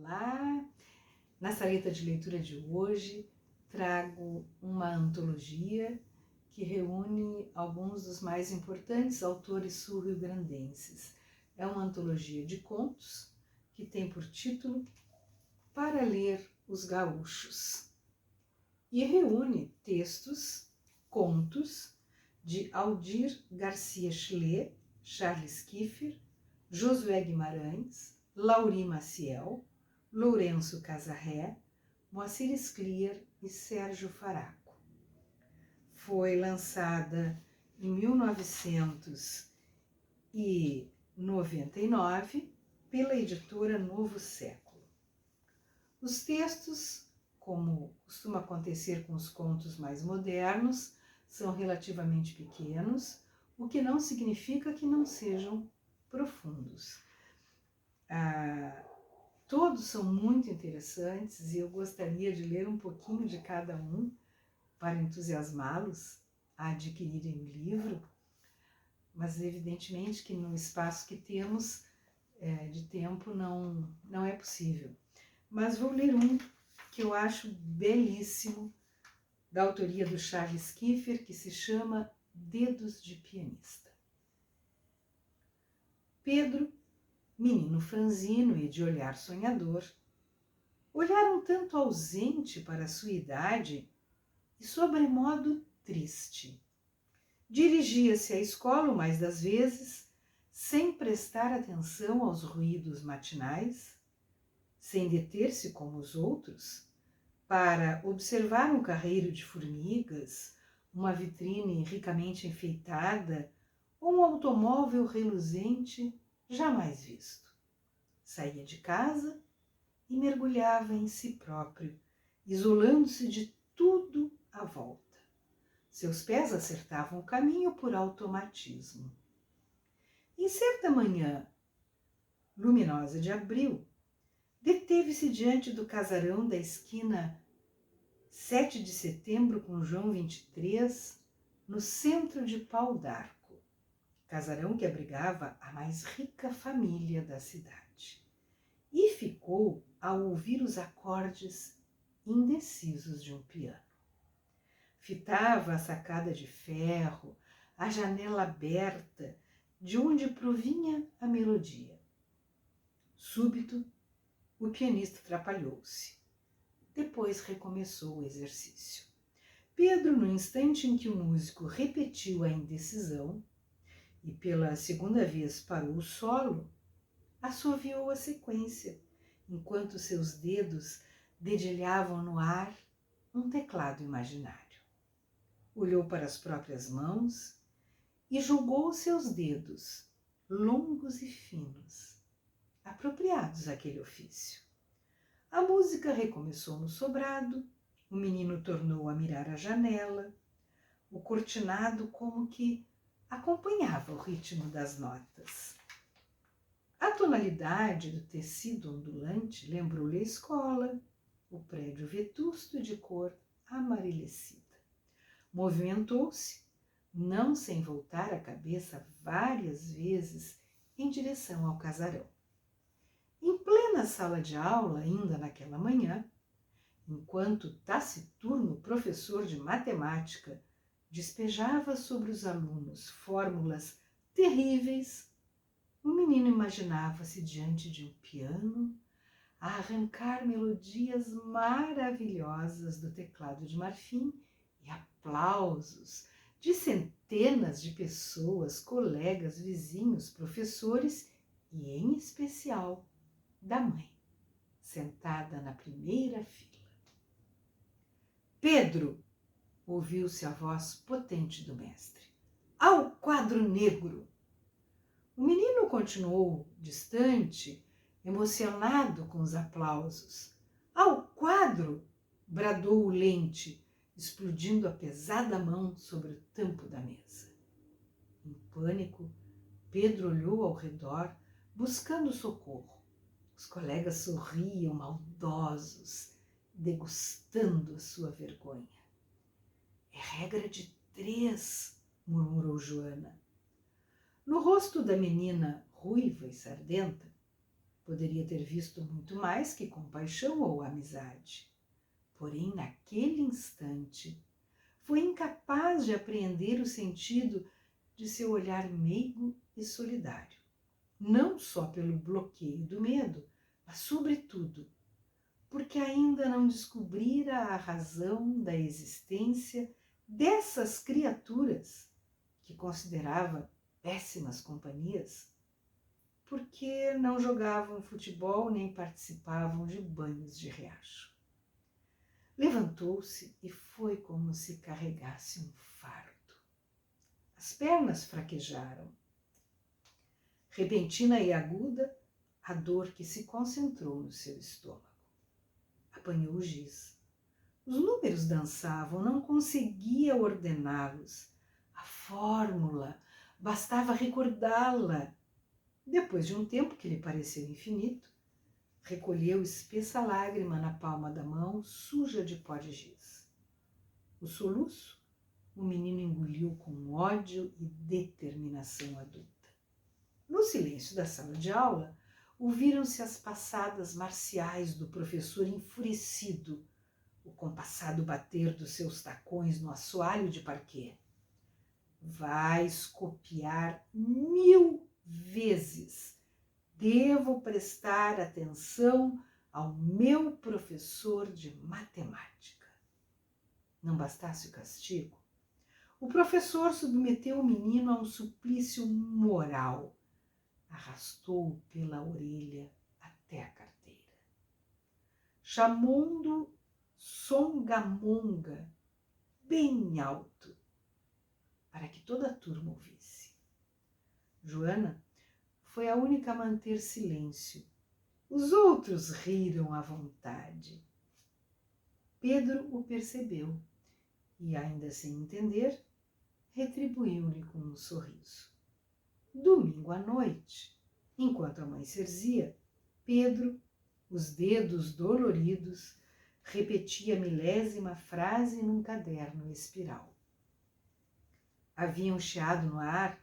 Olá! Na saleta de leitura de hoje trago uma antologia que reúne alguns dos mais importantes autores sul-rio-grandenses. É uma antologia de contos que tem por título Para Ler os Gaúchos e reúne textos, contos de Aldir Garcia Chile, Charles Kiefer, Josué Guimarães, Lauri Maciel, Lourenço Casarré, Moacir Scliar e Sérgio Faraco. Foi lançada em 1999 pela editora Novo Século. Os textos, como costuma acontecer com os contos mais modernos, são relativamente pequenos, o que não significa que não sejam profundos. Todos são muito interessantes e eu gostaria de ler um pouquinho de cada um para entusiasmá-los a adquirirem o livro, mas evidentemente que no espaço que temos de tempo não é possível. Mas vou ler um que eu acho belíssimo, da autoria do Charles Kiefer, que se chama Dedos de Pianista. Pedro, menino franzino e de olhar sonhador, olhar um tanto ausente para sua idade e sobremodo triste. Dirigia-se à escola o mais das vezes, sem prestar atenção aos ruídos matinais, sem deter-se como os outros, para observar um carreiro de formigas, uma vitrine ricamente enfeitada ou um automóvel reluzente jamais visto. Saía de casa e mergulhava em si próprio, isolando-se de tudo à volta. Seus pés acertavam o caminho por automatismo. Em certa manhã luminosa de abril, deteve-se diante do casarão da esquina 7 de setembro com João 23, no centro de Pau d'Arco, casarão que abrigava a mais rica família da cidade. E ficou a ouvir os acordes indecisos de um piano. Fitava a sacada de ferro, a janela aberta, de onde provinha a melodia. Súbito, o pianista atrapalhou-se. Depois recomeçou o exercício. Pedro, no instante em que o músico repetiu a indecisão e pela segunda vez parou o solo, assoviou a sequência, enquanto seus dedos dedilhavam no ar um teclado imaginário. Olhou para as próprias mãos e julgou seus dedos, longos e finos, apropriados àquele ofício. A música recomeçou no sobrado, o menino tornou a mirar a janela, o cortinado como que acompanhava o ritmo das notas. A tonalidade do tecido ondulante lembrou-lhe a escola, o prédio vetusto de cor amarelecida. Movimentou-se, não sem voltar a cabeça várias vezes em direção ao casarão. Em plena sala de aula, ainda naquela manhã, enquanto taciturno professor de matemática despejava sobre os alunos fórmulas terríveis, o menino imaginava-se diante de um piano a arrancar melodias maravilhosas do teclado de marfim e aplausos de centenas de pessoas, colegas, vizinhos, professores e, em especial, da mãe, sentada na primeira fila. Pedro, ouviu-se a voz potente do mestre. Ao quadro negro! O menino continuou distante, emocionado com os aplausos. Ao quadro! Bradou o lente, explodindo a pesada mão sobre o tampo da mesa. Em pânico, Pedro olhou ao redor, buscando socorro. Os colegas sorriam maldosos, degustando a sua vergonha. É regra de 3, murmurou Joana. No rosto da menina ruiva e sardenta, Poderia ter visto muito mais que compaixão ou amizade. Porém, naquele instante, foi incapaz de apreender o sentido de seu olhar meigo e solidário. Não só pelo bloqueio do medo, mas, sobretudo, porque ainda não descobrira a razão da existência dessas criaturas que considerava péssimas companhias, porque não jogavam futebol nem participavam de banhos de riacho. Levantou-se e foi como se carregasse um fardo. As pernas fraquejaram. Repentina e aguda, a dor que se concentrou no seu estômago. Apanhou o giz. Os números dançavam, não conseguia ordená-los. A fórmula, bastava recordá-la. Depois de um tempo que lhe pareceu infinito, recolheu espessa lágrima na palma da mão, suja de pó de giz. O soluço, o menino engoliu com ódio e determinação adulta. No silêncio da sala de aula, ouviram-se as passadas marciais do professor enfurecido, o compassado bater dos seus tacões no assoalho de parquet. Vais copiar 1000 vezes. Devo prestar atenção ao meu professor de matemática. Não bastasse o castigo, o professor submeteu o menino a um suplício moral. Arrastou-o pela orelha até a carteira. Chamou-o songamonga bem alto, para que toda a turma ouvisse. Joana foi a única a manter silêncio. Os outros riram à vontade. Pedro o percebeu e, ainda sem entender, retribuiu-lhe com um sorriso. Domingo à noite, enquanto a mãe cerzia, Pedro, os dedos doloridos, repetia a milésima frase num caderno espiral. Havia um chiado no ar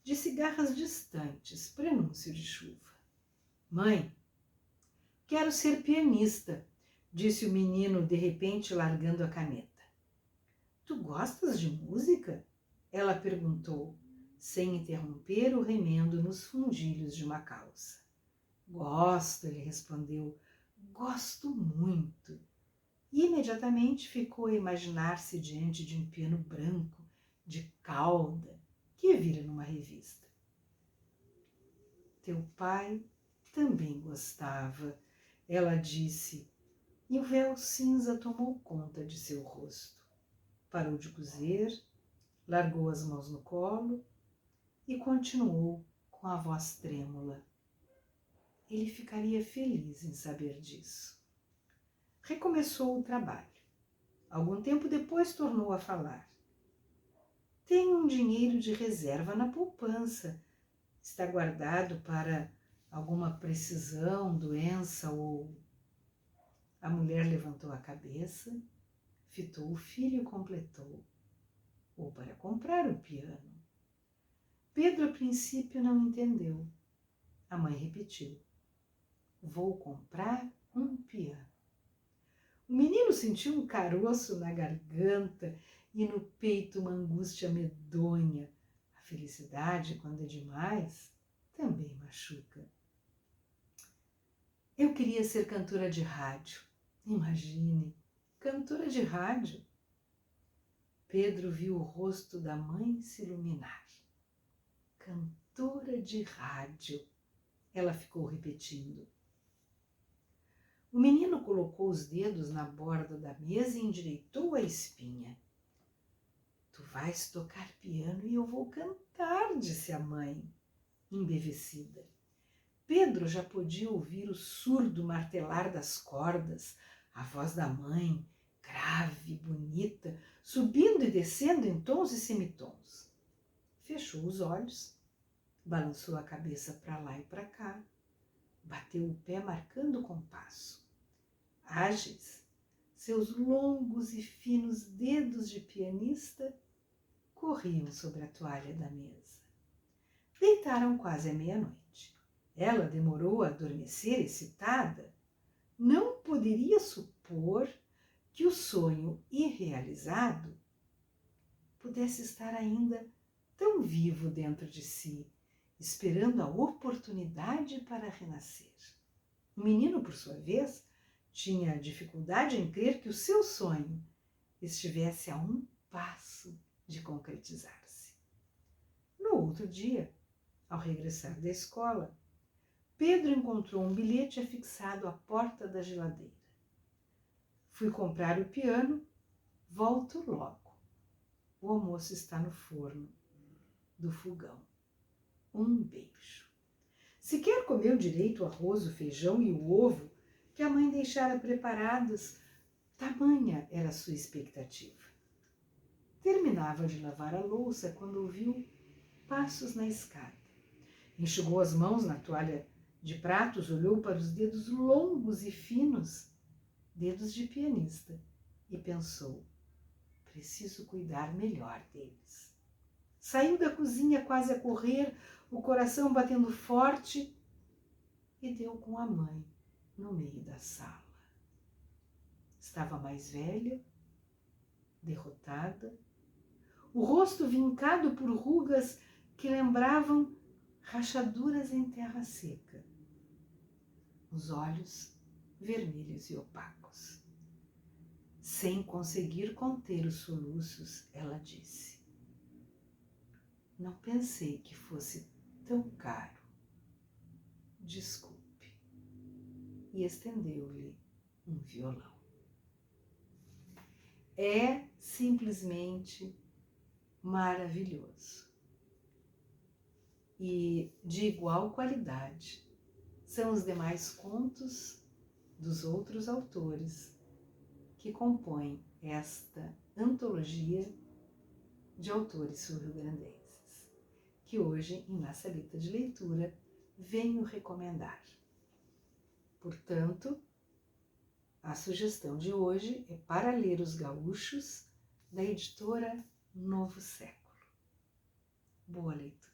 de cigarras distantes, prenúncio de chuva. Mãe, quero ser pianista, disse o menino de repente largando a caneta. Tu gostas de música? Ela perguntou, sem interromper o remendo nos fundilhos de uma calça. Gosto, ele respondeu, gosto muito. E imediatamente ficou a imaginar-se diante de um piano branco, de cauda, que vira numa revista. Teu pai também gostava, ela disse, e o véu cinza tomou conta de seu rosto. Parou de coser, largou as mãos no colo e continuou com a voz trêmula. Ele ficaria feliz em saber disso. Recomeçou o trabalho. Algum tempo depois tornou a falar. Tenho um dinheiro de reserva na poupança. Está guardado para alguma precisão, doença ou... A mulher levantou a cabeça, fitou o filho e completou. Ou para comprar o piano. Pedro, a princípio, não entendeu. A mãe repetiu. Vou comprar um piano. O menino sentiu um caroço na garganta e no peito uma angústia medonha. A felicidade, quando é demais, também machuca. Eu queria ser cantora de rádio. Imagine, cantora de rádio. Pedro viu o rosto da mãe se iluminar. Cantora de rádio, ela ficou repetindo. O menino colocou os dedos na borda da mesa e endireitou a espinha. Tu vais tocar piano e eu vou cantar, disse a mãe, embevecida. Pedro já podia ouvir o surdo martelar das cordas, a voz da mãe, grave, bonita, subindo e descendo em tons e semitons. Fechou os olhos, balançou a cabeça para lá e para cá, bateu o pé marcando o compasso. Ágeis, seus longos e finos dedos de pianista corriam sobre a toalha da mesa. Deitaram quase à meia-noite. Ela demorou a adormecer excitada. Não poderia supor que o sonho irrealizado pudesse estar ainda tão vivo dentro de si, esperando a oportunidade para renascer. O menino, por sua vez, tinha dificuldade em crer que o seu sonho estivesse a um passo de concretizar-se. No outro dia, ao regressar da escola, Pedro encontrou um bilhete afixado à porta da geladeira. Fui comprar o piano, volto logo. O almoço está no forno do fogão. Um beijo. Sequer comeu direito o arroz, o feijão e o ovo que a mãe deixara preparados. Tamanha era a sua expectativa. Terminava de lavar a louça quando ouviu passos na escada. Enxugou as mãos na toalha de pratos, olhou para os dedos longos e finos, dedos de pianista, e pensou: preciso cuidar melhor deles. Saiu da cozinha quase a correr, o coração batendo forte, e deu com a mãe no meio da sala. Estava mais velha, derrotada, o rosto vincado por rugas que lembravam rachaduras em terra seca, os olhos vermelhos e opacos. Sem conseguir conter os soluços, ela disse: não pensei que fosse tão caro. Desculpe. E estendeu-lhe um violão. É simplesmente maravilhoso. E de igual qualidade são os demais contos dos outros autores que compõem esta antologia de autores sul-rio-grandenses, que hoje, em Na Salita de Leitura, venho recomendar. Portanto, a sugestão de hoje é Para Ler os Gaúchos, da editora Novo Século. Boa leitura.